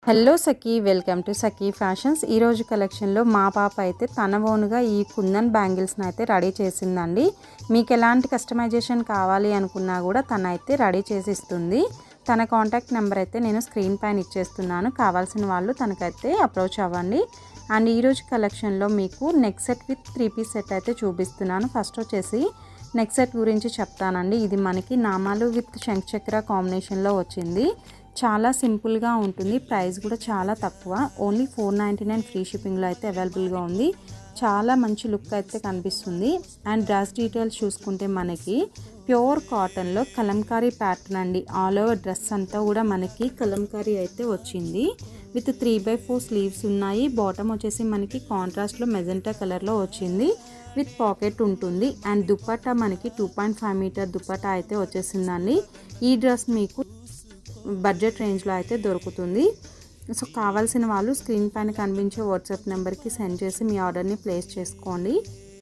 Hello Sakhi, welcome to Sakhi fashions. ఈరోజు కలెక్షన్లో మా పాప అయితే తన ఓన్గా ఈ కుందన్ బ్యాంగిల్స్ని అయితే రెడీ చేసిందండి. మీకు ఎలాంటి కస్టమైజేషన్ కావాలి అనుకున్నా కూడా తనైతే రెడీ చేసి ఇస్తుంది. తన కాంటాక్ట్ నెంబర్ అయితే నేను స్క్రీన్ పైన ఇచ్చేస్తున్నాను. కావాల్సిన వాళ్ళు తనకైతే అప్రోచ్ అవ్వండి. అండ్ ఈరోజు కలెక్షన్లో మీకు neck set with 3 piece set అయితే చూపిస్తున్నాను. ఫస్ట్ వచ్చేసి నెక్ సెట్ గురించి చెప్తానండి. ఇది మనకి నామాలు విత్ శంఖచక్ర కాంబినేషన్లో వచ్చింది. చాలా సింపుల్గా ఉంటుంది. ప్రైస్ కూడా చాలా తక్కువ, ఓన్లీ 499 ఫ్రీ షిప్పింగ్లో అయితే అవైలబుల్గా ఉంది. చాలా మంచి లుక్ అయితే కనిపిస్తుంది. అండ్ డ్రెస్ డీటెయిల్స్ చూసుకుంటే మనకి ప్యూర్ కాటన్లో కలంకారీ ప్యాటర్న్ అండి. ఆల్ ఓవర్ డ్రెస్ అంతా కూడా మనకి కలంకారీ అయితే వచ్చింది. విత్ 3/4 స్లీవ్స్ ఉన్నాయి. బాటమ్ వచ్చేసి మనకి కాంట్రాస్ట్లో మెజెంటా కలర్లో వచ్చింది. విత్ పాకెట్ ఉంటుంది. అండ్ దుపట్టా మనకి 2.5 మీటర్ దుపట్టా అయితే వచ్చేసిందండి. ఈ డ్రెస్ మీకు బడ్జెట్ రేంజ్లో అయితే దొరుకుతుంది. సో కావాల్సిన వాళ్ళు స్క్రీన్ పైన కనిపించే వాట్సాప్ నెంబర్కి సెండ్ చేసి మీ ఆర్డర్ని ప్లేస్ చేసుకోండి.